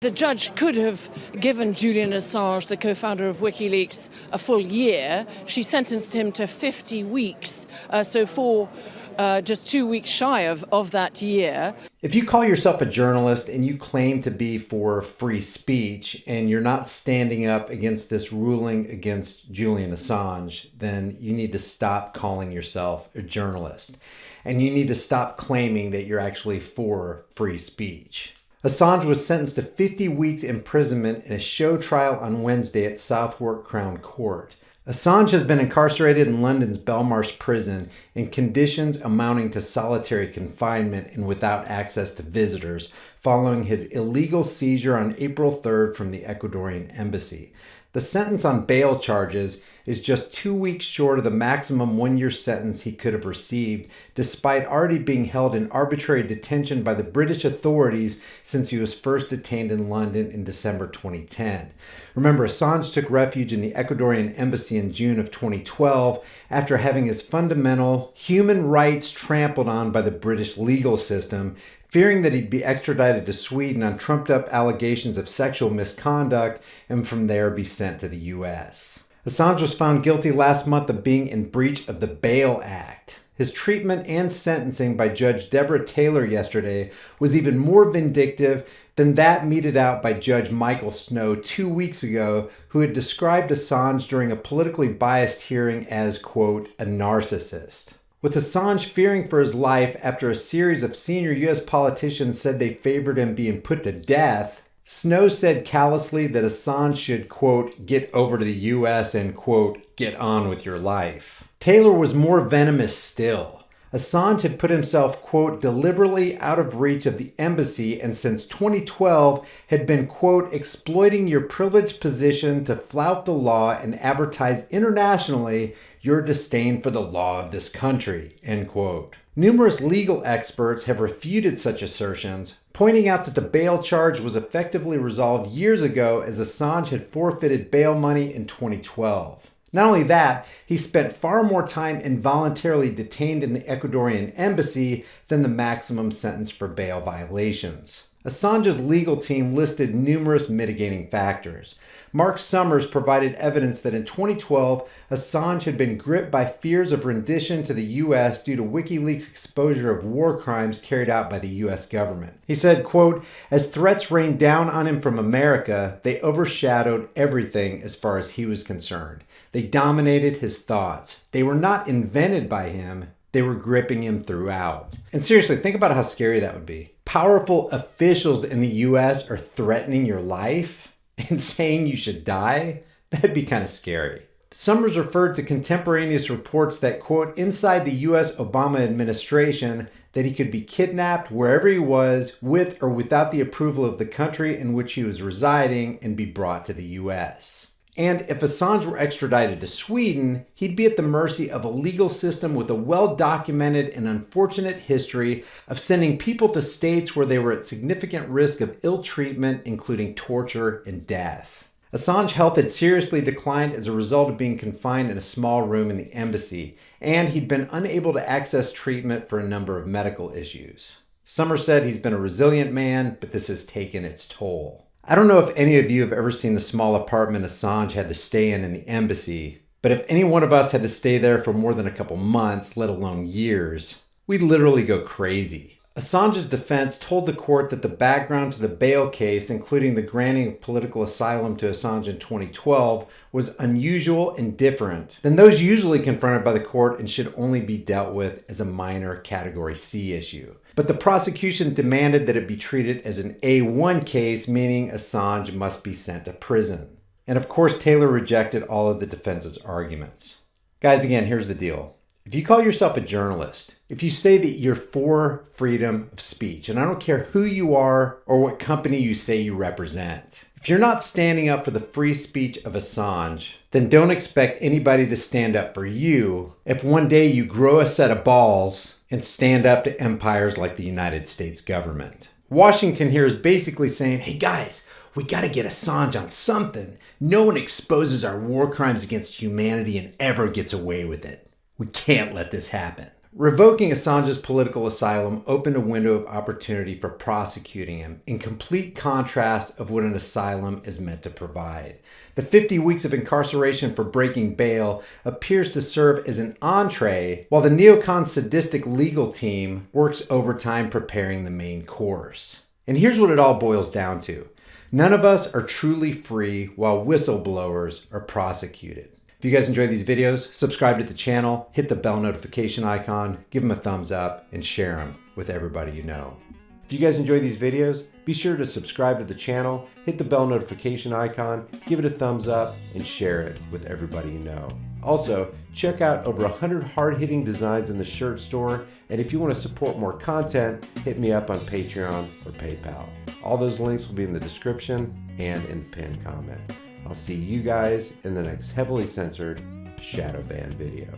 The judge could have given Julian Assange, the co-founder of WikiLeaks, a full year. She sentenced him to 50 weeks, just 2 weeks shy of that year. If you call yourself a journalist and you claim to be for free speech and you're not standing up against this ruling against Julian Assange, then you need to stop calling yourself a journalist. And you need to stop claiming that you're actually for free speech. Assange was sentenced to 50 weeks imprisonment in a show trial on Wednesday at Southwark Crown Court. Assange has been incarcerated in London's Belmarsh prison in conditions amounting to solitary confinement and without access to visitors following his illegal seizure on April 3rd from the Ecuadorian embassy. The sentence on bail charges is just 2 weeks short of the maximum one-year sentence he could have received, despite already being held in arbitrary detention by the British authorities since he was first detained in London in December 2010. Remember, Assange took refuge in the Ecuadorian embassy in June of 2012 after having his fundamental human rights trampled on by the British legal system, fearing that he'd be extradited to Sweden on trumped-up allegations of sexual misconduct and from there be sent to the U.S. Assange was found guilty last month of being in breach of the Bail Act. His treatment and sentencing by Judge Deborah Taylor yesterday was even more vindictive than that meted out by Judge Michael Snow 2 weeks ago, who had described Assange during a politically biased hearing as, quote, a narcissist. With Assange fearing for his life after a series of senior U.S. politicians said they favored him being put to death, Snow said callously that Assange should, quote, get over to the U.S. and, quote, get on with your life. Taylor was more venomous still. Assange had put himself, quote, deliberately out of reach of the embassy and since 2012 had been, quote, exploiting your privileged position to flout the law and advertise internationally your disdain for the law of this country, end quote. Numerous legal experts have refuted such assertions, pointing out that the bail charge was effectively resolved years ago as Assange had forfeited bail money in 2012. Not only that, he spent far more time involuntarily detained in the Ecuadorian embassy than the maximum sentence for bail violations. Assange's legal team listed numerous mitigating factors. Mark Summers provided evidence that in 2012, Assange had been gripped by fears of rendition to the U.S. due to WikiLeaks' exposure of war crimes carried out by the U.S. government. He said, quote, as threats rained down on him from America, they overshadowed everything as far as he was concerned. They dominated his thoughts. They were not invented by him. They were gripping him throughout. And seriously, think about how scary that would be. Powerful officials in the U.S. are threatening your life and saying you should die? That'd be kind of scary. Summers referred to contemporaneous reports that, quote, inside the U.S. Obama administration, that he could be kidnapped wherever he was, with or without the approval of the country in which he was residing, and be brought to the U.S. And if Assange were extradited to Sweden, he'd be at the mercy of a legal system with a well-documented and unfortunate history of sending people to states where they were at significant risk of ill treatment, including torture and death. Assange's health had seriously declined as a result of being confined in a small room in the embassy, and he'd been unable to access treatment for a number of medical issues. Summers said he's been a resilient man, but this has taken its toll. I don't know if any of you have ever seen the small apartment Assange had to stay in the embassy, but if any one of us had to stay there for more than a couple months, let alone years, we'd literally go crazy. Assange's defense told the court that the background to the bail case, including the granting of political asylum to Assange in 2012, was unusual and different than those usually confronted by the court and should only be dealt with as a minor Category C issue. But the prosecution demanded that it be treated as an A1 case, meaning Assange must be sent to prison. And of course, Taylor rejected all of the defense's arguments. Guys, again, here's the deal. If you call yourself a journalist, if you say that you're for freedom of speech, and I don't care who you are or what company you say you represent, if you're not standing up for the free speech of Assange, then don't expect anybody to stand up for you if one day you grow a set of balls and stand up to empires like the United States government. Washington here is basically saying, hey guys, we got to get Assange on something. No one exposes our war crimes against humanity and ever gets away with it. We can't let this happen. Revoking Assange's political asylum opened a window of opportunity for prosecuting him, in complete contrast of what an asylum is meant to provide. The 50 weeks of incarceration for breaking bail appears to serve as an entree, while the neocon sadistic legal team works overtime preparing the main course. And here's what it all boils down to. None of us are truly free while whistleblowers are prosecuted. If you guys enjoy these videos, subscribe to the channel, hit the bell notification icon, give them a thumbs up, and share them with everybody you know. If you guys enjoy these videos, be sure to subscribe to the channel, hit the bell notification icon, give it a thumbs up, and share it with everybody you know. Also, check out over 100 hard-hitting designs in the shirt store, and if you want to support more content, hit me up on Patreon or PayPal. All those links will be in the description and in the pinned comment. I'll see you guys in the next heavily censored shadow ban video.